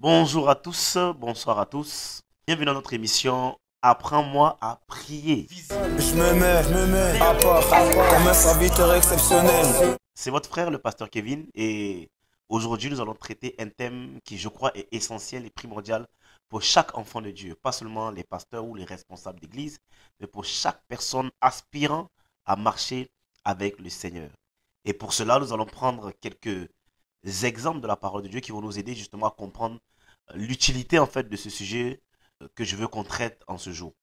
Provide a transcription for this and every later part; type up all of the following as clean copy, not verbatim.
Bonjour à tous, bonsoir à tous. Bienvenue dans notre émission Apprends-moi à prier. Je me mets à part comme un serviteur exceptionnel. C'est votre frère, le pasteur Kevin, et aujourd'hui nous allons traiter un thème qui, je crois, est essentiel et primordial pour chaque enfant de Dieu. Pas seulement les pasteurs ou les responsables d'église, mais pour chaque personne aspirant à marcher avec le Seigneur. Et pour cela, nous allons prendre quelques exemples de la parole de Dieu qui vont nous aider justement à comprendre l'utilité en fait de ce sujet que je veux qu'on traite en ce jour.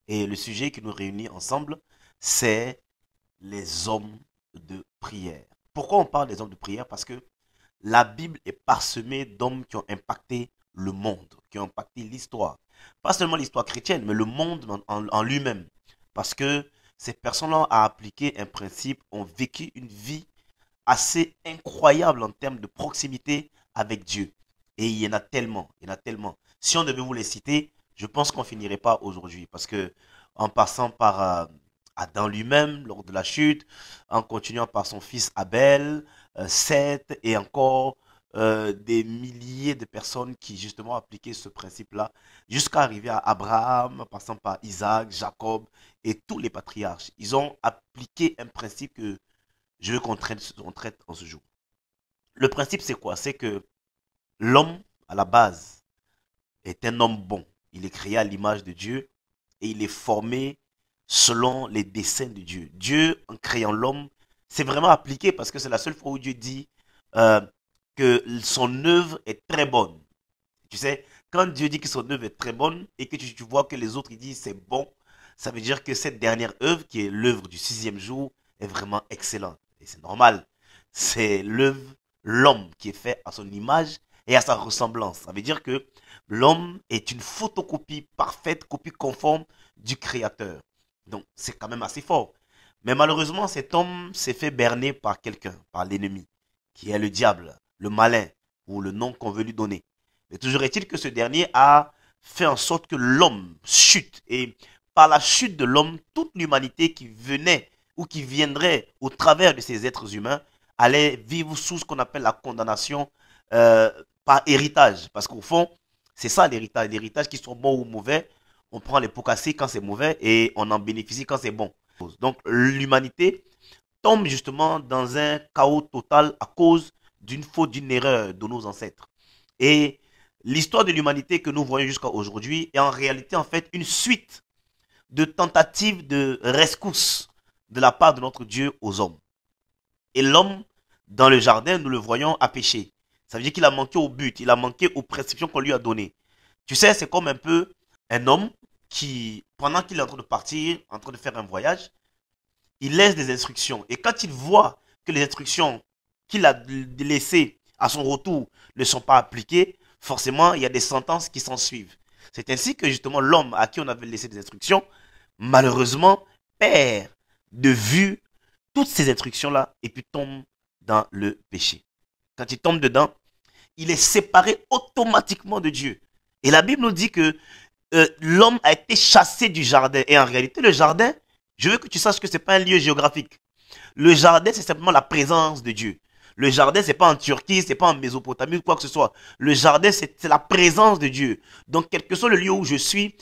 Et le sujet qui nous réunit ensemble, c'est les hommes de prière. Pourquoi on parle des hommes de prière? Parce que la Bible est parsemée d'hommes qui ont impacté le monde, qui ont impacté l'histoire. Pas seulement l'histoire chrétienne, mais le monde en lui-même. Parce que ces personnes-là ont appliqué un principe, ont vécu une vie assez incroyable en termes de proximité avec Dieu. Et il y en a tellement, il y en a tellement. Si on devait vous les citer, je pense qu'on finirait pas aujourd'hui. Parce que en passant par Adam lui-même lors de la chute, en continuant par son fils Abel, Seth et encore des milliers de personnes qui justement appliquaient ce principe-là, jusqu'à arriver à Abraham, en passant par Isaac, Jacob et tous les patriarches. Ils ont appliqué un principe que je veux qu'on traite en ce jour. Le principe, c'est quoi? C'est que l'homme, à la base, est un homme bon. Il est créé à l'image de Dieu et il est formé selon les desseins de Dieu. Dieu, en créant l'homme, c'est vraiment appliqué parce que c'est la seule fois où Dieu dit euh, que son œuvre est très bonne. Tu sais, quand Dieu dit que son œuvre est très bonne et que tu vois que les autres ils disent c'est bon, ça veut dire que cette dernière œuvre, qui est l'œuvre du sixième jour, est vraiment excellente. Et c'est normal. C'est l'œuvre, l'homme qui est fait à son image et à sa ressemblance. Ça veut dire que l'homme est une photocopie parfaite, copie conforme du Créateur. Donc c'est quand même assez fort. Mais malheureusement, cet homme s'est fait berner par quelqu'un, par l'ennemi, qui est le diable, le malin, ou le nom qu'on veut lui donner. Mais toujours est-il que ce dernier a fait en sorte que l'homme chute. Et par la chute de l'homme, toute l'humanité qui venait ou qui viendrait au travers de ces êtres humains allait vivre sous ce qu'on appelle la condamnation euh, par héritage. Parce qu'au fond, c'est ça l'héritage. L'héritage, qui soit bon ou mauvais, on prend les pots cassés quand c'est mauvais et on en bénéficie quand c'est bon. Donc l'humanité tombe justement dans un chaos total à cause d'une faute, d'une erreur de nos ancêtres. Et l'histoire de l'humanité que nous voyons jusqu'à aujourd'hui est en réalité en fait une suite de tentatives de rescousse de la part de notre Dieu aux hommes. Et l'homme, dans le jardin, nous le voyons, a péché. Ça veut dire qu'il a manqué au but, il a manqué aux prescriptions qu'on lui a données. Tu sais, c'est comme un peu un homme qui, pendant qu'il est en train de partir, en train de faire un voyage, il laisse des instructions. Et quand il voit que les instructions qu'il a laissées à son retour ne sont pas appliquées, forcément, il y a des sentences qui s'en suivent. C'est ainsi que justement l'homme à qui on avait laissé des instructions, malheureusement, perd de vue toutes ces instructions-là et puis tombe dans le péché. Quand il tombe dedans, il est séparé automatiquement de Dieu. Et la Bible nous dit que l'homme a été chassé du jardin. Et en réalité, le jardin, je veux que tu saches que ce n'est pas un lieu géographique. Le jardin, c'est simplement la présence de Dieu. Le jardin, c'est pas en Turquie, c'est pas en Mésopotamie ou quoi que ce soit. Le jardin, c'est la présence de Dieu. Donc, quel que soit le lieu où je suis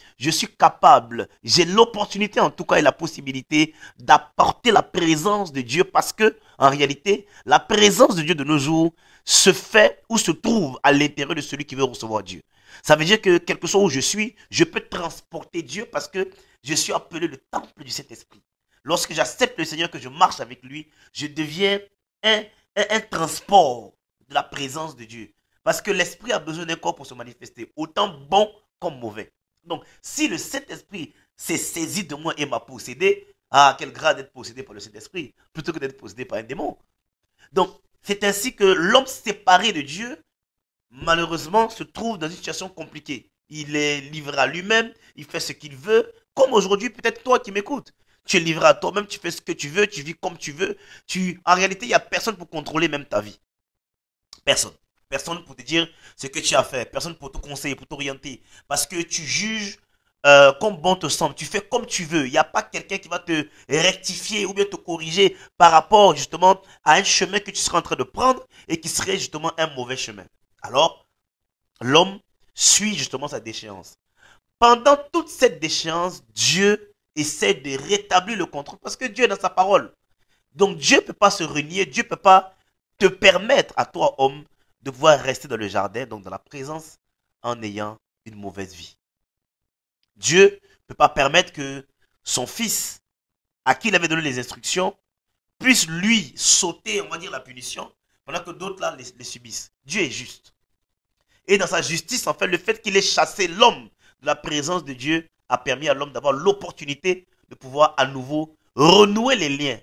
capable, j'ai l'opportunité en tout cas et la possibilité d'apporter la présence de Dieu parce que, en réalité, la présence de Dieu de nos jours se fait ou se trouve à l'intérieur de celui qui veut recevoir Dieu. Ça veut dire que, quel que soit où je suis, je peux transporter Dieu parce que je suis appelé le temple du Saint-Esprit. Lorsque j'accepte le Seigneur, que je marche avec lui, je deviens un, un transport de la présence de Dieu. Parce que l'Esprit a besoin d'un corps pour se manifester, autant bon comme mauvais. Donc, si le Saint-Esprit s'est saisi de moi et m'a possédé, à quel grade d'être possédé par le Saint-Esprit, plutôt que d'être possédé par un démon. Donc, c'est ainsi que l'homme séparé de Dieu, malheureusement, se trouve dans une situation compliquée. Il est livré à lui-même, il fait ce qu'il veut, comme aujourd'hui, peut-être toi qui m'écoutes. Tu es livré à toi-même, tu fais ce que tu veux, tu vis comme tu veux. En réalité, il n'y a personne pour contrôler même ta vie. Personne. Personne pour te dire ce que tu as fait. Personne pour te conseiller, pour t'orienter. Parce que tu juges comme bon te semble. Tu fais comme tu veux. Il n'y a pas quelqu'un qui va te rectifier ou bien te corriger par rapport justement à un chemin que tu seras en train de prendre et qui serait justement un mauvais chemin. Alors, l'homme suit justement sa déchéance. Pendant toute cette déchéance, Dieu essaie de rétablir le contrôle parce que Dieu est dans sa parole. Donc Dieu ne peut pas se renier, Dieu ne peut pas te permettre à toi, homme, de pouvoir rester dans le jardin, donc dans la présence, en ayant une mauvaise vie. Dieu ne peut pas permettre que son fils, à qui il avait donné les instructions, puisse lui sauter, on va dire, la punition, pendant que d'autres là les subissent. Dieu est juste. Et dans sa justice, en fait, le fait qu'il ait chassé l'homme de la présence de Dieu a permis à l'homme d'avoir l'opportunité de pouvoir à nouveau renouer les liens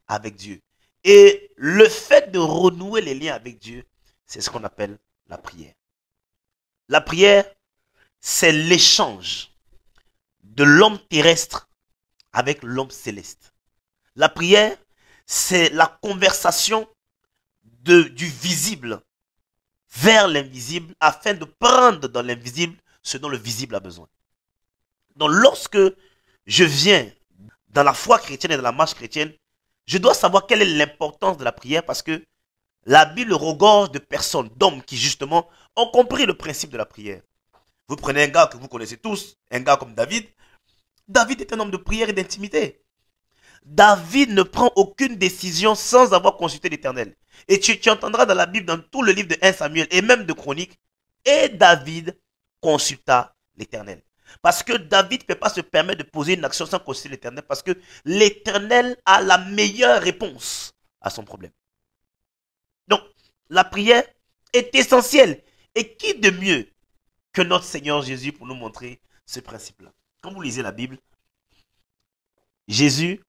avec Dieu. Et le fait de renouer les liens avec Dieu, c'est ce qu'on appelle la prière. La prière, c'est l'échange de l'homme terrestre avec l'homme céleste. La prière, c'est la conversation du visible vers l'invisible afin de prendre dans l'invisible ce dont le visible a besoin. Donc lorsque je viens dans la foi chrétienne et dans la marche chrétienne, je dois savoir quelle est l'importance de la prière parce que la Bible regorge de personnes, d'hommes qui justement ont compris le principe de la prière. Vous prenez un gars que vous connaissez tous, un gars comme David. David est un homme de prière et d'intimité. David ne prend aucune décision sans avoir consulté l'Éternel. Et tu entendras dans la Bible, dans tout le livre de 1 Samuel et même de Chroniques, et David consulta l'Éternel. Parce que David ne peut pas se permettre de poser une action sans consulter l'Éternel parce que l'Éternel a la meilleure réponse à son problème. Donc, la prière est essentielle. Et qui de mieux que notre Seigneur Jésus pour nous montrer ce principe-là? Quand vous lisez la Bible, Jésus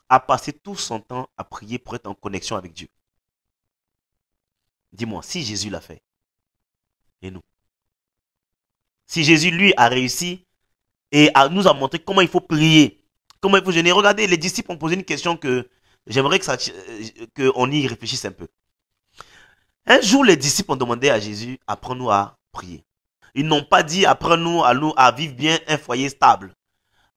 a passé tout son temps à prier pour être en connexion avec Dieu. Dis-moi, si Jésus l'a fait, et nous? Si Jésus, lui, a réussi et nous a montré comment il faut prier, comment il faut jeûner. Regardez, les disciples ont posé une question que j'aimerais qu'on y réfléchisse un peu. Un jour, les disciples ont demandé à Jésus, apprends-nous à prier. Ils n'ont pas dit, apprends-nous à vivre bien un foyer stable.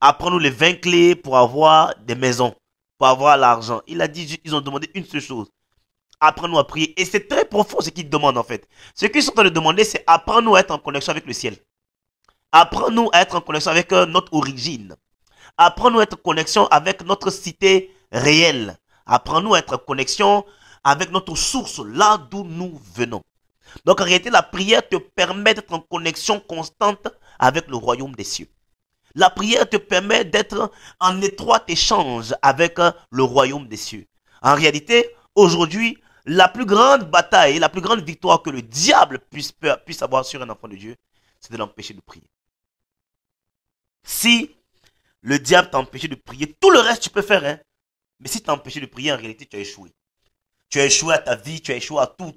Apprends-nous les 20 clés pour avoir des maisons, pour avoir l'argent. Il a dit, ils ont demandé une seule chose. Apprends-nous à prier. Et c'est très profond ce qu'ils demandent en fait. Ce qu'ils sont en train de demander, c'est apprends-nous à être en connexion avec le ciel. Apprends-nous à être en connexion avec notre origine. Apprends-nous à être en connexion avec notre cité réelle. Apprends-nous à être en connexion avec notre source, là d'où nous venons. Donc en réalité, la prière te permet d'être en connexion constante avec le royaume des cieux. La prière te permet d'être en étroit échange avec le royaume des cieux. En réalité, aujourd'hui, la plus grande bataille, la plus grande victoire que le diable puisse avoir sur un enfant de Dieu, c'est de l'empêcher de prier. Si le diable t'a empêché de prier, tout le reste tu peux faire, hein. Mais si t'as empêché de prier, en réalité, tu as échoué. Tu as échoué à ta vie, tu as échoué à tout.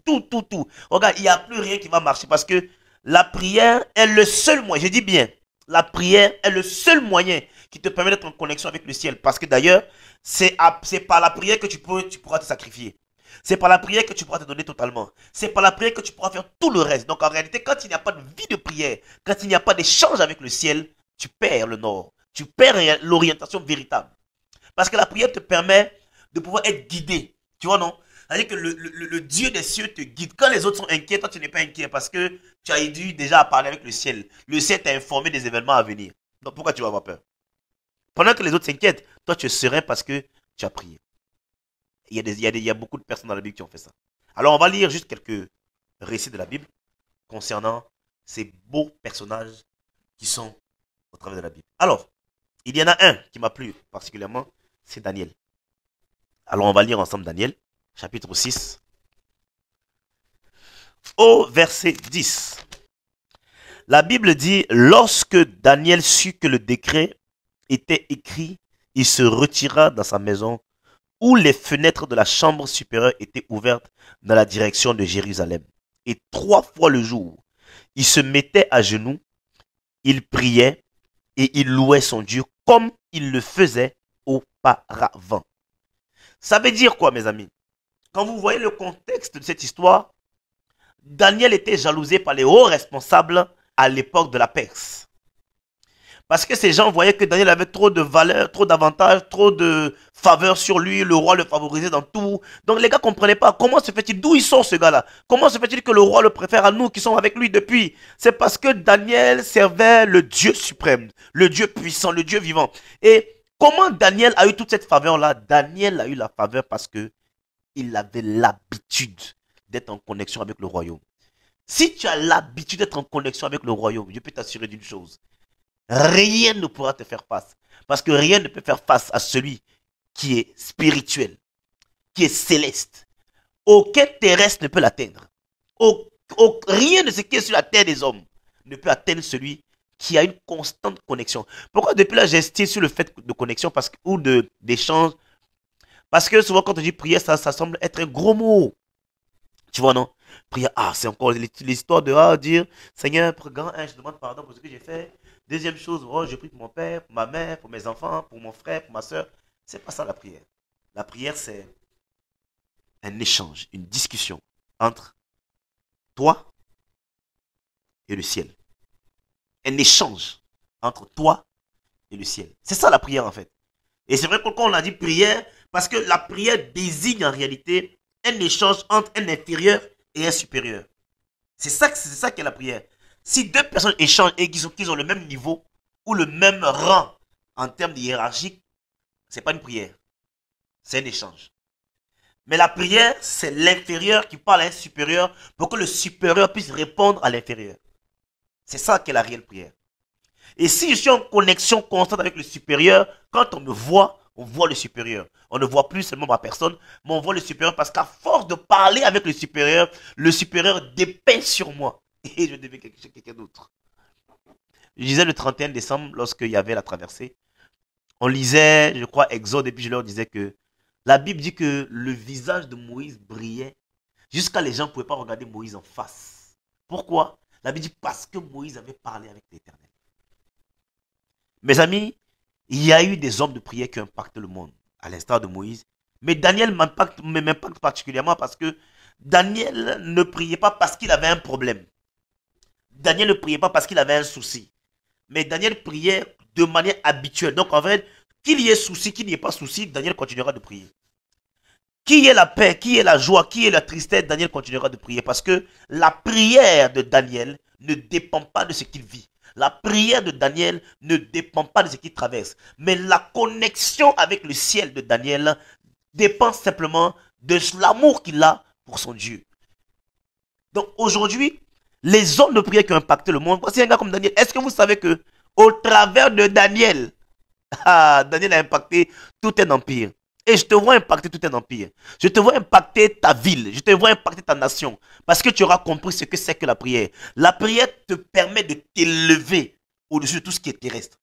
Regarde, il n'y a plus rien qui va marcher parce que la prière est le seul moyen, je dis bien, la prière est le seul moyen qui te permet d'être en connexion avec le ciel. Parce que d'ailleurs, c'est par la prière que tu pourras te sacrifier. C'est par la prière que tu pourras te donner totalement. C'est par la prière que tu pourras faire tout le reste. Donc en réalité, quand il n'y a pas de vie de prière, quand il n'y a pas d'échange avec le ciel, tu perds le nord. Tu perds l'orientation véritable. Parce que la prière te permet de pouvoir être guidé. Tu vois, non? C'est-à-dire que le Dieu des cieux te guide. Quand les autres sont inquiets, toi tu n'es pas inquiet parce que tu as dû déjà parler avec le ciel. Le ciel t'a informé des événements à venir. Donc pourquoi tu vas avoir peur? Pendant que les autres s'inquiètent, toi tu es serein parce que tu as prié. Il y a beaucoup de personnes dans la Bible qui ont fait ça. Alors on va lire juste quelques récits de la Bible concernant ces beaux personnages qui sont au travers de la Bible. Alors, il y en a un qui m'a plu particulièrement, c'est Daniel. Alors on va lire ensemble Daniel, chapitre 6, au verset 10. La Bible dit, lorsque Daniel sut que le décret était écrit, il se retira dans sa maison où les fenêtres de la chambre supérieure étaient ouvertes dans la direction de Jérusalem. Et 3 fois le jour, il se mettait à genoux, il priait et il louait son Dieu comme il le faisait auparavant. Ça veut dire quoi, mes amis? Quand vous voyez le contexte de cette histoire, Daniel était jalousé par les hauts responsables à l'époque de la Perse. Parce que ces gens voyaient que Daniel avait trop de valeur, trop d'avantages, trop de faveur sur lui. Le roi le favorisait dans tout. Donc les gars ne comprenaient pas. Comment se fait-il? D'où il sort ce gars-là? Comment se fait-il que le roi le préfère à nous qui sommes avec lui depuis? C'est parce que Daniel servait le Dieu suprême, le Dieu puissant, le Dieu vivant. Et comment Daniel a eu toute cette faveur-là? Daniel a eu la faveur parce que il avait l'habitude d'être en connexion avec le royaume. Si tu as l'habitude d'être en connexion avec le royaume, je peux t'assurer d'une chose. Rien ne pourra te faire face. Parce que rien ne peut faire face à celui qui est spirituel, qui est céleste. Aucun terrestre ne peut l'atteindre. Rien de ce qui est sur la terre des hommes ne peut atteindre celui qui a une constante connexion. Pourquoi depuis là j'insiste sur le fait de connexion ou d'échange? Parce que souvent quand on dit prière, ça semble être un gros mot. Tu vois, non? Prière, c'est encore l'histoire de dire Seigneur, grand, je demande pardon pour ce que j'ai fait. Deuxième chose, je prie pour mon père, pour ma mère, pour mes enfants, pour mon frère, pour ma soeur. C'est pas ça la prière. La prière, c'est un échange, une discussion entre toi et le ciel. Un échange entre toi et le ciel. C'est ça la prière en fait. Et c'est vrai que quand on a dit prière, parce que la prière désigne en réalité un échange entre un inférieur et un supérieur. C'est ça qu'est la prière. Si deux personnes échangent et qu'ils ont le même niveau ou le même rang en termes de hiérarchique, ce n'est pas une prière. C'est un échange. Mais la prière, c'est l'inférieur qui parle à un supérieur pour que le supérieur puisse répondre à l'inférieur. C'est ça qu'est la réelle prière. Et si je suis en connexion constante avec le supérieur, quand on me voit, on voit le supérieur. On ne voit plus seulement ma personne, mais on voit le supérieur parce qu'à force de parler avec le supérieur dépeint sur moi. Et je deviens quelqu'un d'autre. Je disais le 31 décembre, lorsqu'il y avait la traversée, on lisait, je crois, Exode, et puis je leur disais que la Bible dit que le visage de Moïse brillait jusqu'à les gens ne pouvaient pas regarder Moïse en face. Pourquoi? La Bible dit parce que Moïse avait parlé avec l'Éternel. Mes amis, il y a eu des hommes de prière qui ont impacté le monde, à l'instar de Moïse. Mais Daniel m'impacte particulièrement parce que Daniel ne priait pas parce qu'il avait un problème. Daniel ne priait pas parce qu'il avait un souci. Mais Daniel priait de manière habituelle. Donc en fait, qu'il y ait souci, qu'il n'y ait pas souci, Daniel continuera de prier. Qu'il y ait la paix, qu'il y ait la joie, qu'il y ait la tristesse, Daniel continuera de prier. Parce que la prière de Daniel ne dépend pas de ce qu'il vit. La prière de Daniel ne dépend pas de ce qu'il traverse. Mais la connexion avec le ciel de Daniel dépend simplement de l'amour qu'il a pour son Dieu. Donc aujourd'hui, les hommes de prière qui ont impacté le monde, voici un gars comme Daniel. Est-ce que vous savez que au travers de Daniel, Daniel a impacté tout un empire. Et je te vois impacter tout un empire. Je te vois impacter ta ville. Je te vois impacter ta nation. Parce que tu auras compris ce que c'est que la prière. La prière te permet de t'élever au-dessus de tout ce qui est terrestre.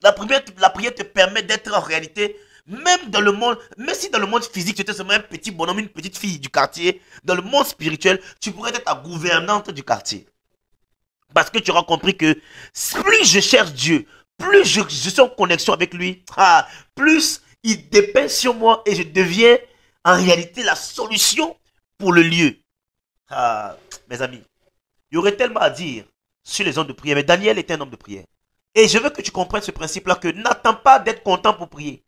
La prière te permet d'être en réalité, même dans le monde, même si dans le monde physique, tu étais seulement un petit bonhomme, une petite fille du quartier, dans le monde spirituel, tu pourrais être la gouvernante du quartier. Parce que tu auras compris que plus je cherche Dieu, plus je suis en connexion avec lui, plus il dépeint sur moi et je deviens en réalité la solution pour le lieu. Mes amis, il y aurait tellement à dire sur les hommes de prière, mais Daniel était un homme de prière. Et je veux que tu comprennes ce principe-là, que n'attends pas d'être content pour prier.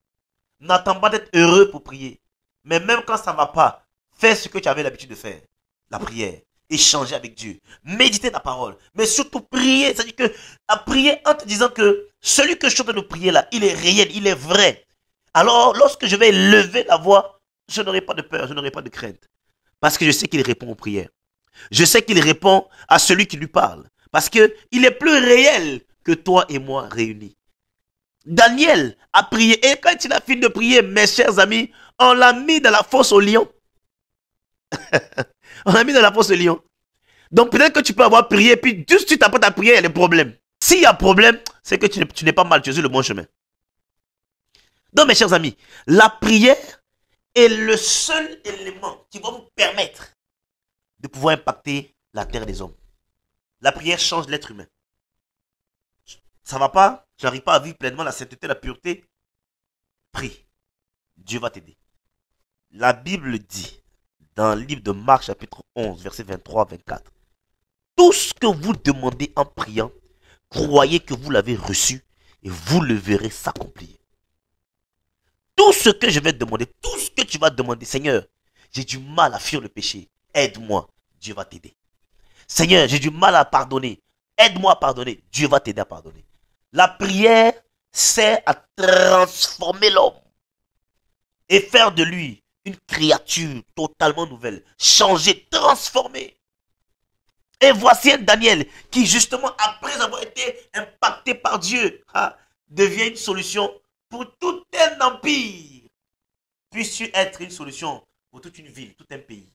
N'attends pas d'être heureux pour prier. Mais même quand ça ne va pas, fais ce que tu avais l'habitude de faire. La prière. Échanger avec Dieu. Méditer la parole. Mais surtout prier. C'est-à-dire que à prier en te disant que celui que je suis en train de prier là, il est réel, il est vrai. Alors, lorsque je vais lever la voix, je n'aurai pas de peur, je n'aurai pas de crainte. Parce que je sais qu'il répond aux prières. Je sais qu'il répond à celui qui lui parle. Parce qu'il est plus réel que toi et moi réunis. Daniel a prié. Et quand il a fini de prier, mes chers amis, on l'a mis dans la fosse au lion. On l'a mis dans la fosse au lion. Donc peut-être que tu peux avoir prié, puis juste tu t'apprêtes à prier, il y a des problèmes. S'il y a problème, c'est que tu n'es pas mal, tu es sur le bon chemin. Donc mes chers amis, la prière est le seul élément qui va vous permettre de pouvoir impacter la terre des hommes. La prière change l'être humain. Ça va pas? Tu n'arrives pas à vivre pleinement la sainteté, la pureté? Prie. Dieu va t'aider. La Bible dit, dans le livre de Marc, chapitre 11, versets 23-24, tout ce que vous demandez en priant, croyez que vous l'avez reçu et vous le verrez s'accomplir. Tout ce que je vais te demander, tout ce que tu vas demander, Seigneur, j'ai du mal à fuir le péché, aide-moi, Dieu va t'aider. Seigneur, j'ai du mal à pardonner, aide-moi à pardonner, Dieu va t'aider à pardonner. La prière sert à transformer l'homme et faire de lui une créature totalement nouvelle, changer, transformer. Et voici un Daniel qui, justement, après avoir été impacté par Dieu, devient une solution pour tout un empire. Puisses-tu être une solution pour toute une ville, tout un pays.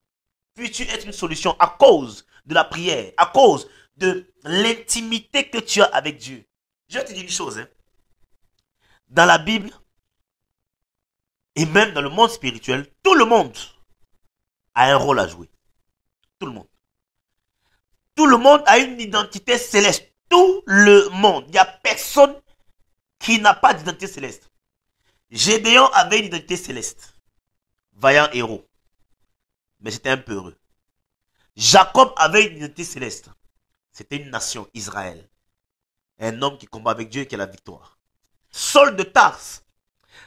Puisses-tu être une solution à cause de la prière, à cause de l'intimité que tu as avec Dieu. Je vais te dire une chose. Dans la Bible, et même dans le monde spirituel, tout le monde a un rôle à jouer. Tout le monde. Tout le monde a une identité céleste. Tout le monde. Il n'y a personne qui n'a pas d'identité céleste. Gédéon avait une identité céleste. Vaillant héros. Mais c'était un peu heureux. Jacob avait une identité céleste. C'était une nation, Israël. Un homme qui combat avec Dieu et qui a la victoire. Saul de Tarse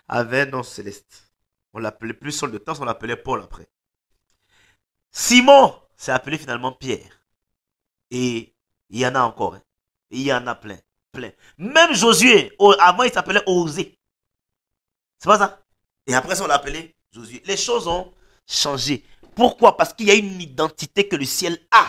avait un nom céleste. On l'appelait plus Saul de Tarse, on l'appelait Paul après. Simon s'est appelé finalement Pierre. Et il y en a encore. Et il y en a plein. Même Josué, avant il s'appelait Osée. C'est pas ça? Et après ça on l'a appelé Josué. Les choses ont changé. Pourquoi? Parce qu'il y a une identité que le ciel a.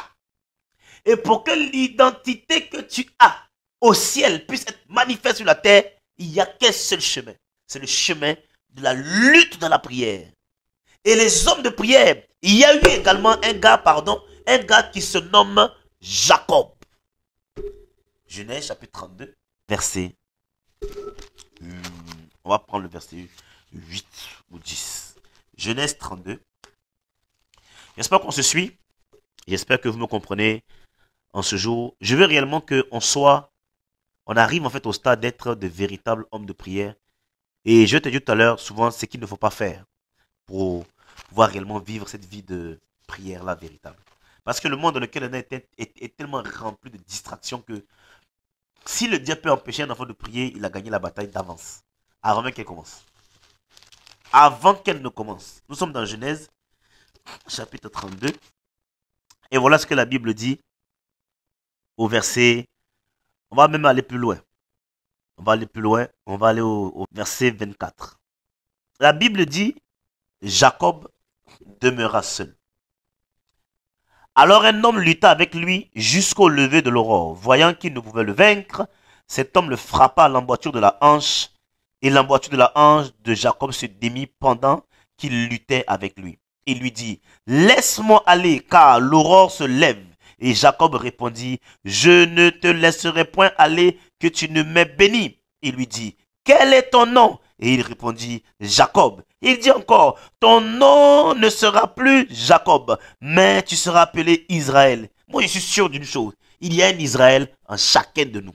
Et pour que l'identité que tu as au ciel puisse être manifeste sur la terre, il n'y a qu'un seul chemin. C'est le chemin de la lutte dans la prière. Et les hommes de prière, il y a eu également un gars qui se nomme Jacob. Genèse chapitre 32, verset. On va prendre le verset 8 ou 10. Genèse 32. J'espère qu'on se suit. J'espère que vous me comprenez en ce jour. Je veux réellement on arrive en fait au stade d'être de véritables hommes de prière. Et je te dis tout à l'heure, souvent, ce qu'il ne faut pas faire pour pouvoir réellement vivre cette vie de prière-là véritable. Parce que le monde dans lequel on est tellement rempli de distractions que si le diable peut empêcher un enfant de prier, il a gagné la bataille d'avance. Avant même qu'elle commence. Avant qu'elle ne commence. Nous sommes dans Genèse, chapitre 32. Et voilà ce que la Bible dit au verset. On va même aller plus loin. On va aller au verset 24. La Bible dit, Jacob demeura seul. Alors un homme lutta avec lui jusqu'au lever de l'aurore. Voyant qu'il ne pouvait le vaincre, cet homme le frappa à l'emboîture de la hanche, et l'emboîture de la hanche de Jacob se démit pendant qu'il luttait avec lui. Il lui dit, laisse-moi aller, car l'aurore se lève. Et Jacob répondit, je ne te laisserai point aller, que tu ne m'aies béni. Il lui dit, quel est ton nom? Et il répondit, Jacob. Il dit encore, ton nom ne sera plus Jacob, mais tu seras appelé Israël. Moi, je suis sûr d'une chose, il y a un Israël en chacun de nous.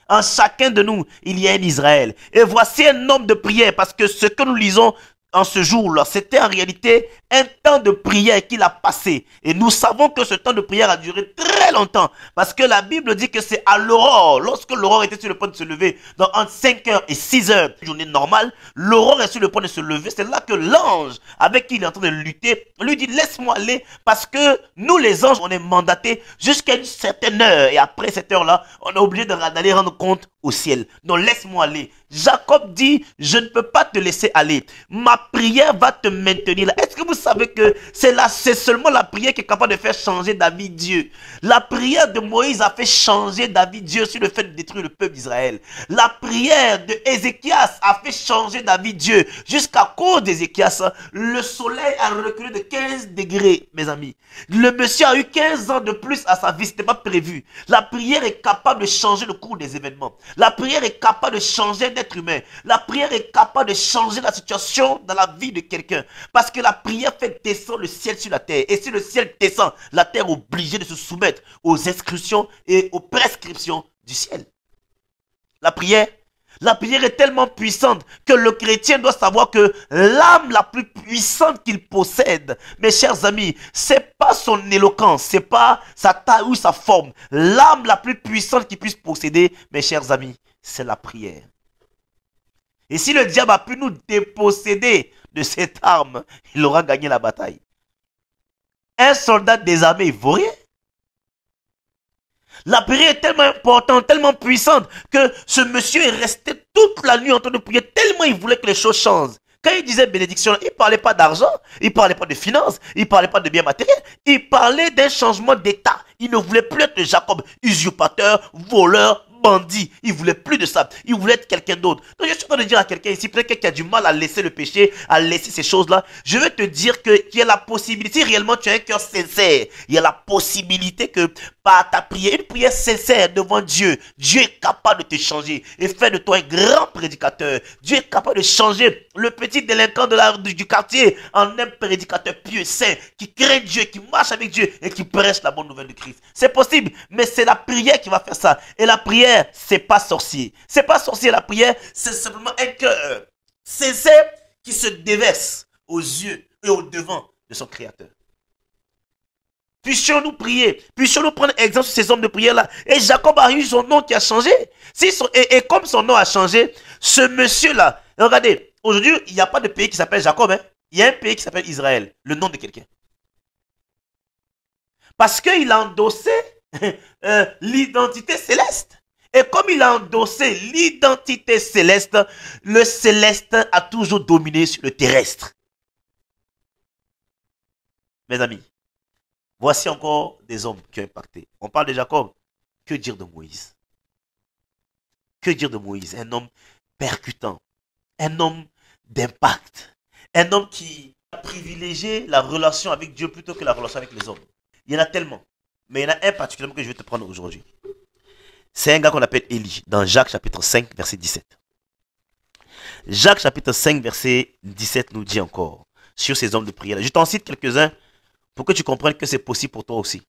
En chacun de nous, il y a un Israël. Et voici un homme de prière, parce que ce que nous lisons en ce jour-là, c'était en réalité un temps de prière qu'il a passé. Et nous savons que ce temps de prière a duré très longtemps. Parce que la Bible dit que c'est à l'aurore, lorsque l'aurore était sur le point de se lever, dans entre 5 heures et 6 heures, une journée normale, l'aurore est sur le point de se lever. C'est là que l'ange, avec qui il est en train de lutter, lui dit, laisse-moi aller, parce que nous les anges, on est mandatés jusqu'à une certaine heure. Et après cette heure-là, on est obligé d'aller rendre compte au ciel. Donc laisse-moi aller. Jacob dit, je ne peux pas te laisser aller. Ma prière va te maintenir là. Est-ce que vous savez que c'est seulement la prière qui est capable de faire changer David Dieu? La prière de Moïse a fait changer David Dieu sur le fait de détruire le peuple d'Israël. La prière de Ézéchias a fait changer David Dieu. Jusqu'à cause d'Ézéchias, le soleil a reculé de 15 degrés, mes amis. Le monsieur a eu 15 ans de plus à sa vie, ce n'était pas prévu. La prière est capable de changer le cours des événements. La prière est capable de changer d'être humain. La prière est capable de changer la situation dans la vie de quelqu'un. Parce que la prière fait descendre le ciel sur la terre. Et si le ciel descend, la terre est obligée de se soumettre aux inscriptions et aux prescriptions du ciel. La prière est tellement puissante que le chrétien doit savoir que l'âme la plus puissante qu'il possède, mes chers amis, c'est pas son éloquence, c'est pas sa taille ou sa forme. L'âme la plus puissante qu'il puisse posséder, mes chers amis, c'est la prière. Et si le diable a pu nous déposséder de cette arme, il aura gagné la bataille. Un soldat désarmé, il vaut rien. La prière est tellement importante, tellement puissante, que ce monsieur est resté toute la nuit en train de prier, tellement il voulait que les choses changent. Quand il disait bénédiction, il ne parlait pas d'argent, il ne parlait pas de finances, il ne parlait pas de biens matériels, il parlait d'un changement d'état. Il ne voulait plus être Jacob, usurpateur, voleur, bandit. Il ne voulait plus de ça. Il voulait être quelqu'un d'autre. Donc je suis en train de dire à quelqu'un ici, peut-être quelqu'un qui a du mal à laisser le péché, à laisser ces choses-là, je vais te dire qu'il y a la possibilité, si réellement tu as un cœur sincère, il y a la possibilité que par ta prière, une prière sincère devant Dieu, Dieu est capable de te changer et faire de toi un grand prédicateur. Dieu est capable de changer le petit délinquant du quartier en un prédicateur pieux, saint, qui craint Dieu, qui marche avec Dieu et qui prêche la bonne nouvelle de Christ. C'est possible, mais c'est la prière qui va faire ça. Et la prière, c'est pas sorcier. C'est pas sorcier, la prière, c'est simplement un cœur sincère qui se déverse aux yeux et au devant de son Créateur. Puissions-nous prier, puissions-nous prendre exemple sur ces hommes de prière-là. Et Jacob a eu son nom qui a changé. Et comme son nom a changé, ce monsieur-là, regardez, aujourd'hui, il n'y a pas de pays qui s'appelle Jacob. Hein. Il y a un pays qui s'appelle Israël, le nom de quelqu'un. Parce qu'il a endossé l'identité céleste. Et comme il a endossé l'identité céleste, le céleste a toujours dominé sur le terrestre. Mes amis, voici encore des hommes qui ont impacté. On parle de Jacob. Que dire de Moïse? Que dire de Moïse? Un homme percutant. Un homme d'impact. Un homme qui a privilégié la relation avec Dieu plutôt que la relation avec les hommes. Il y en a tellement. Mais il y en a un particulièrement que je vais te prendre aujourd'hui. C'est un gars qu'on appelle Élie. Dans Jacques chapitre 5, verset 17. Jacques chapitre 5, verset 17 nous dit encore sur ces hommes de prière. Je t'en cite quelques-uns pour que tu comprennes que c'est possible pour toi aussi.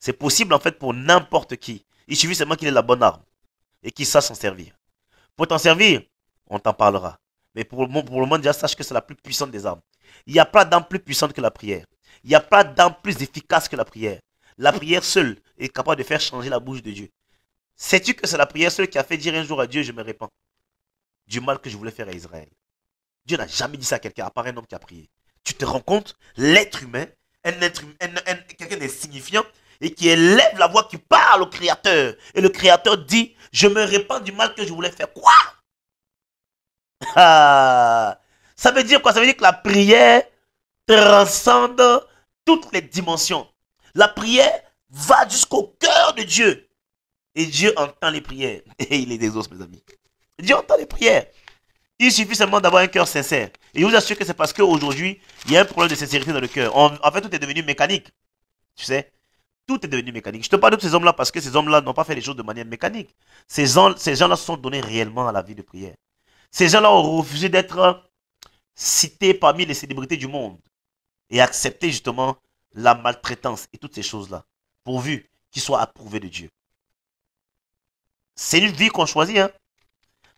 C'est possible en fait pour n'importe qui. Il suffit seulement qu'il ait la bonne arme et qu'il sache s'en servir. Pour t'en servir, on t'en parlera. Mais pour le moment, déjà, sache que c'est la plus puissante des armes. Il n'y a pas d'arme plus puissante que la prière. Il n'y a pas d'arme plus efficace que la prière. La prière seule est capable de faire changer la bouche de Dieu. Sais-tu que c'est la prière seule qui a fait dire un jour à Dieu, je me répands du mal que je voulais faire à Israël. Dieu n'a jamais dit ça à quelqu'un, à part un homme qui a prié. Tu te rends compte, l'être humain, quelqu'un d'insignifiant, et qui élève la voix, qui parle au Créateur. Et le Créateur dit, je me répands du mal que je voulais faire. Quoi? Ça veut dire quoi? Ça veut dire que la prière transcende toutes les dimensions. La prière va jusqu'au cœur de Dieu. Et Dieu entend les prières. Et il les exauce, mes amis. Dieu entend les prières. Il suffit seulement d'avoir un cœur sincère. Et je vous assure que c'est parce qu'aujourd'hui, il y a un problème de sincérité dans le cœur. En fait, tout est devenu mécanique. Tu sais, tout est devenu mécanique. Je te parle de ces hommes-là parce que ces hommes-là n'ont pas fait les choses de manière mécanique. Ces gens-là se sont donnés réellement à la vie de prière. Ces gens-là ont refusé d'être cités parmi les célébrités du monde et accepté justement la maltraitance et toutes ces choses-là, pourvu qu'ils soient approuvés de Dieu. C'est une vie qu'on choisit. Hein?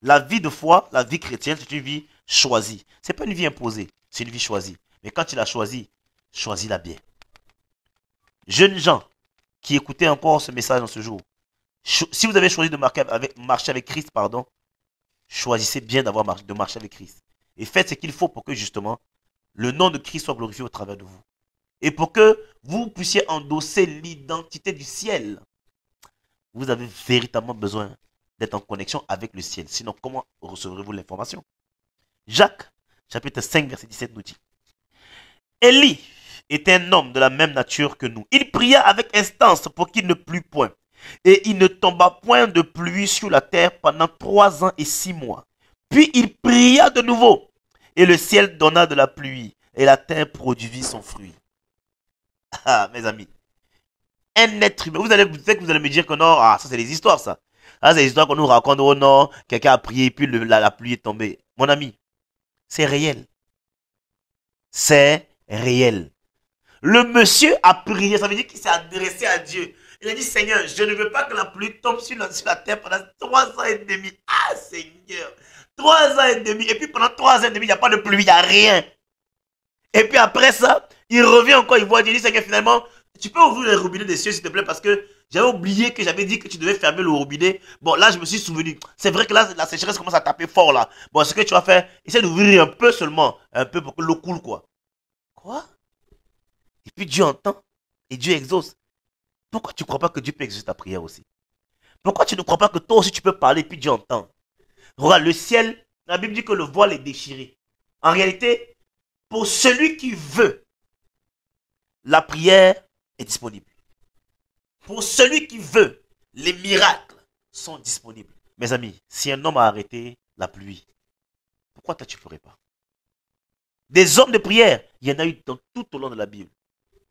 La vie de foi, la vie chrétienne, c'est une vie choisie. Ce n'est pas une vie imposée, c'est une vie choisie. Mais quand tu l'as choisie, choisis-la bien. Jeunes gens qui écoutaient encore ce message en ce jour, si vous avez choisi de marcher avec Christ, pardon, choisissez bien de marcher avec Christ. Et faites ce qu'il faut pour que justement le nom de Christ soit glorifié au travers de vous. Et pour que vous puissiez endosser l'identité du ciel. Vous avez véritablement besoin d'être en connexion avec le ciel. Sinon, comment recevrez-vous l'information? Jacques, chapitre 5, verset 17 nous dit. Élie était un homme de la même nature que nous. Il pria avec instance pour qu'il ne plût point. Et il ne tomba point de pluie sur la terre pendant 3 ans et 6 mois. Puis il pria de nouveau. Et le ciel donna de la pluie. Et la terre produisit son fruit. Ah, mes amis. Un être humain. Peut-être que vous allez me dire que non, ça c'est des histoires ça. C'est des histoires qu'on nous raconte. Oh non, quelqu'un a prié et puis la pluie est tombée. Mon ami, c'est réel. C'est réel. Le monsieur a prié, ça veut dire qu'il s'est adressé à Dieu. Il a dit, Seigneur, je ne veux pas que la pluie tombe sur la terre pendant 3 ans et demi. Ah, Seigneur, 3 ans et demi. Et puis pendant 3 ans et demi, il n'y a pas de pluie, il n'y a rien. Et puis après ça, il revient encore, il voit Dieu, il dit, Seigneur, finalement, tu peux ouvrir les robinets des cieux, s'il te plaît, parce que J'avais oublié que j'avais dit que tu devais fermer le robinet. Bon, là, je me suis souvenu. C'est vrai que là, la sécheresse commence à taper fort, là. Bon, ce que tu vas faire, essaie d'ouvrir un peu seulement. Un peu pour que l'eau coule, quoi. Quoi? Et puis Dieu entend. Et Dieu exauce. Pourquoi tu ne crois pas que Dieu peut exaucer ta prière aussi? Pourquoi tu ne crois pas que toi aussi tu peux parler et puis Dieu entend? Regarde, le ciel, la Bible dit que le voile est déchiré. En réalité, pour celui qui veut, la prière est disponible. Pour celui qui veut, les miracles sont disponibles. Mes amis, si un homme a arrêté la pluie, pourquoi toi tu ne ferais pas? Des hommes de prière, il y en a eu tout au long de la Bible.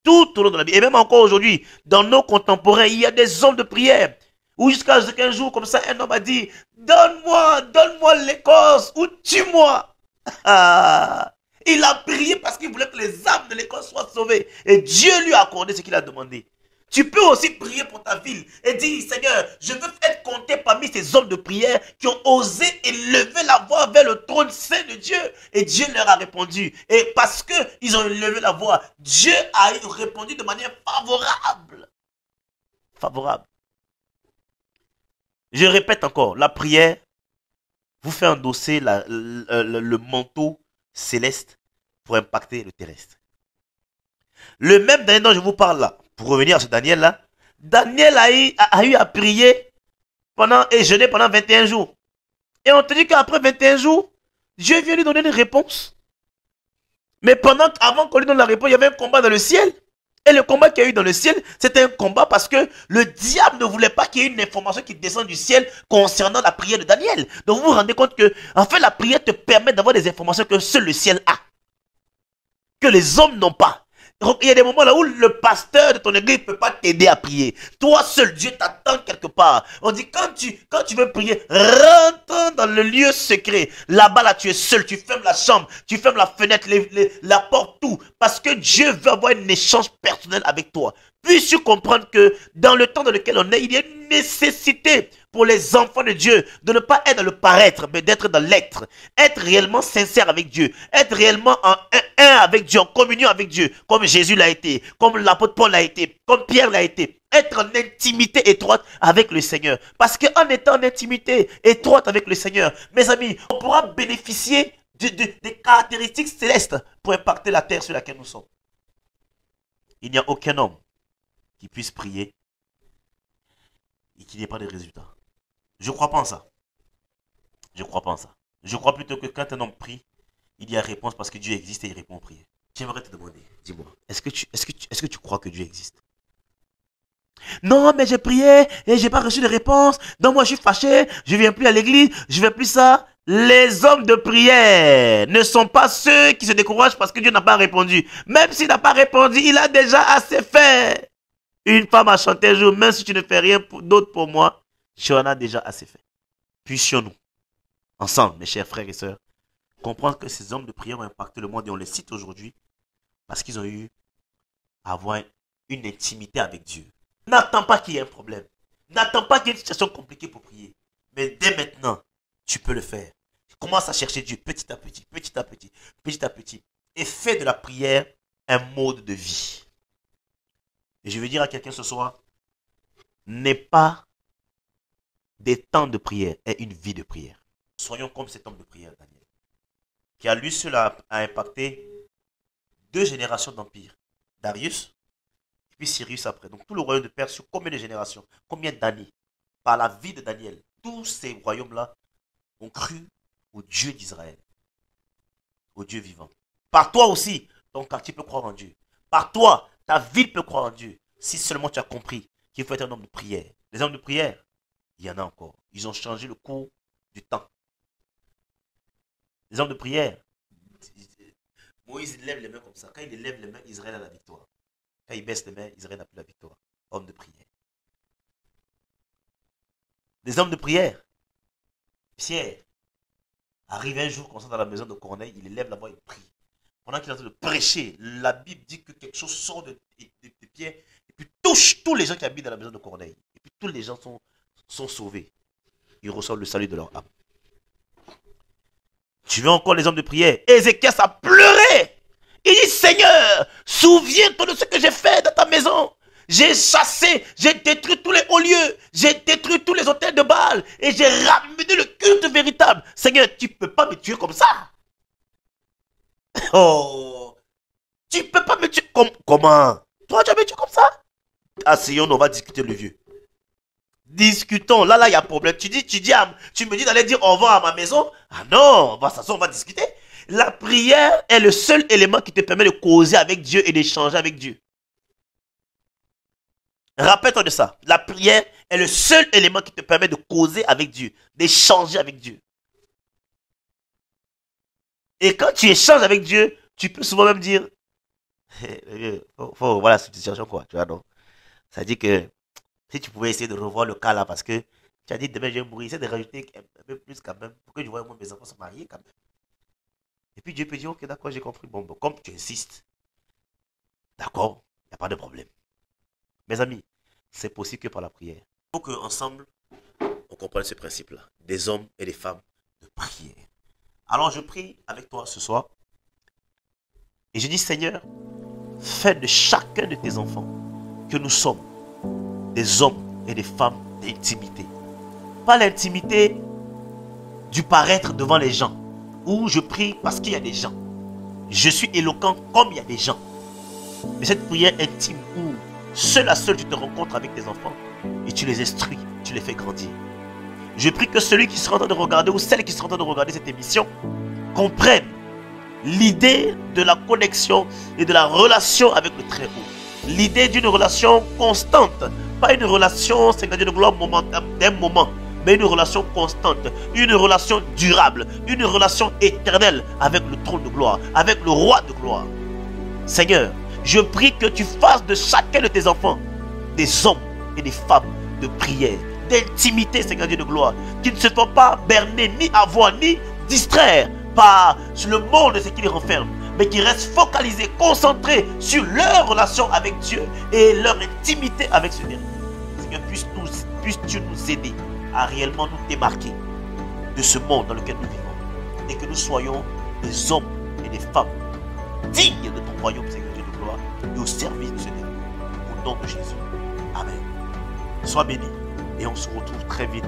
Tout au long de la Bible. Et même encore aujourd'hui, dans nos contemporains, il y a des hommes de prière. Ou jusqu'à un jour, comme ça, un homme a dit, donne-moi l'Écosse, ou tue-moi. Il a prié parce qu'il voulait que les âmes de l'Écosse soient sauvées. Et Dieu lui a accordé ce qu'il a demandé. Tu peux aussi prier pour ta ville et dire, Seigneur, je veux être compté parmi ces hommes de prière qui ont osé élever la voix vers le trône saint de Dieu. Et Dieu leur a répondu. Et parce qu'ils ont élevé la voix, Dieu a répondu de manière favorable. Favorable. Je répète encore, la prière vous fait endosser le manteau céleste pour impacter le terrestre. Le même Daniel dont je vous parle là, pour revenir à ce Daniel là, Daniel a eu à prier et jeûner pendant 21 jours. Et on te dit qu'après 21 jours, Dieu vient lui donner une réponse. Mais avant qu'on lui donne la réponse, il y avait un combat dans le ciel. Et le combat qu'il y a eu dans le ciel, c'était un combat parce que le diable ne voulait pas qu'il y ait une information qui descende du ciel concernant la prière de Daniel. Donc vous vous rendez compte que, en fait, la prière te permet d'avoir des informations que seul le ciel a. Que les hommes n'ont pas. Il y a des moments là où le pasteur de ton église ne peut pas t'aider à prier. Toi seul, Dieu t'attend quelque part. On dit quand tu veux prier, rentre dans le lieu secret. Là-bas, là, tu es seul. Tu fermes la chambre, tu fermes la fenêtre, la porte, tout. Parce que Dieu veut avoir un échange personnel avec toi. Puisses-tu comprendre que dans le temps dans lequel on est, il y a une nécessité pour les enfants de Dieu de ne pas être dans le paraître, mais d'être dans l'être. Être réellement sincère avec Dieu. Être réellement en un avec Dieu, en communion avec Dieu, comme Jésus l'a été, comme l'apôtre Paul l'a été, comme Pierre l'a été. Être en intimité étroite avec le Seigneur. Parce qu'en étant en intimité étroite avec le Seigneur, mes amis, on pourra bénéficier des caractéristiques célestes pour impacter la terre sur laquelle nous sommes. Il n'y a aucun homme qui puisse prier et qui n'ait pas de résultats. Je ne crois pas en ça. Je ne crois pas en ça. Je crois plutôt que quand un homme prie, il y a réponse parce que Dieu existe et il répond aux prières. J'aimerais te demander, dis-moi, est-ce que tu crois que Dieu existe? Non, mais j'ai prié et j'ai pas reçu de réponse. Donc moi je suis fâché, je viens plus à l'église, je fais plus ça. Les hommes de prière ne sont pas ceux qui se découragent parce que Dieu n'a pas répondu. Même s'il n'a pas répondu, il a déjà assez fait. Une femme a chanté un jour, même si tu ne fais rien d'autre pour moi, tu en as déjà assez fait. Puissions-nous, ensemble, mes chers frères et sœurs, comprendre que ces hommes de prière ont impacté le monde et on les cite aujourd'hui parce qu'ils ont eu à avoir une intimité avec Dieu. N'attends pas qu'il y ait un problème. N'attends pas qu'il y ait une situation compliquée pour prier. Mais dès maintenant, tu peux le faire. Commence à chercher Dieu petit à petit, petit à petit, petit à petit. Et fais de la prière un mode de vie. Et je veux dire à quelqu'un ce soir, n'est pas des temps de prière, est une vie de prière. Soyons comme cet homme de prière, Daniel, qui a lui seul a impacté 2 générations d'empire. Darius, et puis Cyrus après. Donc tout le royaume de Perse sur combien de générations, combien d'années? Par la vie de Daniel, tous ces royaumes-là ont cru au Dieu d'Israël, au Dieu vivant. Par toi aussi, ton quartier peut croire en Dieu. Par toi, ta ville peut croire en Dieu. Si seulement tu as compris qu'il faut être un homme de prière. Les hommes de prière, il y en a encore. Ils ont changé le cours du temps. Les hommes de prière, Moïse lève les mains comme ça. Quand il lève les mains, Israël a la victoire. Quand il baisse les mains, Israël n'a plus la victoire. Homme de prière. Les hommes de prière. Pierre arrive un jour comme ça dans la maison de Corneille, il élève la voix, il prie. Pendant qu'il est en train de prêcher, la Bible dit que quelque chose sort de Pierre et puis touche tous les gens qui habitent dans la maison de Corneille. Et puis tous les gens sont sauvés. Ils reçoivent le salut de leur âme. Tu veux encore les hommes de prière? Ézéchias a pleuré. Il dit, Seigneur, souviens-toi de ce que j'ai fait dans ta maison. J'ai chassé, j'ai détruit tous les hauts lieux, j'ai détruit tous les hôtels de Baal et j'ai ramené le culte véritable. Seigneur, tu ne peux pas me tuer comme ça. Oh, tu ne peux pas me tuer comment? Toi, tu vas me tuer comme ça? Asseyons, on va discuter le vieux. Discutons. Là, il y a problème. Tu me dis d'aller dire au revoir à ma maison. Ah non, on va s'asseoir, on va discuter. La prière est le seul élément qui te permet de causer avec Dieu et d'échanger avec Dieu. Rappelle-toi de ça. La prière est le seul élément qui te permet de causer avec Dieu, d'échanger avec Dieu. Et quand tu échanges avec Dieu, tu peux souvent même dire, faut voir la situation quoi, tu vois, non? Ça dit que si tu pouvais essayer de revoir le cas là, parce que tu as dit demain je vais mourir, essaie de rajouter un peu plus quand même, pour que je voie moi mes enfants se marier quand même. Et puis Dieu peut dire, ok d'accord, j'ai compris, bon, comme tu insistes, d'accord, il n'y a pas de problème. Mes amis, c'est possible que par la prière. Il faut qu'ensemble, on comprenne ce principe-là, des hommes et des femmes de prière. Alors je prie avec toi ce soir, et je dis Seigneur, fais de chacun de tes enfants que nous sommes des hommes et des femmes d'intimité. Pas l'intimité du paraître devant les gens, où je prie parce qu'il y a des gens. Je suis éloquent comme il y a des gens. Mais cette prière intime où seul à seul tu te rencontres avec tes enfants et tu les instruis, tu les fais grandir. Je prie que celui qui sera en train de regarder ou celle qui sera en train de regarder cette émission comprenne l'idée de la connexion et de la relation avec le Très-Haut. L'idée d'une relation constante, pas une relation, c'est-à-dire de gloire d'un moment, mais une relation constante, une relation durable, une relation éternelle avec le trône de gloire, avec le roi de gloire. Seigneur, je prie que tu fasses de chacun de tes enfants des hommes et des femmes de prière, d'intimité, Seigneur Dieu de gloire, qui ne se font pas berner, ni avoir, ni distraire par le monde et ce qui les renferme, mais qui restent focalisés, concentrés sur leur relation avec Dieu et leur intimité avec ce dernier. Seigneur, puisses-tu nous aider à réellement nous démarquer de ce monde dans lequel nous vivons et que nous soyons des hommes et des femmes dignes de ton royaume, Seigneur Dieu de gloire, et au service de ce dernier. Au nom de Jésus. Amen. Sois béni et on se retrouve très vite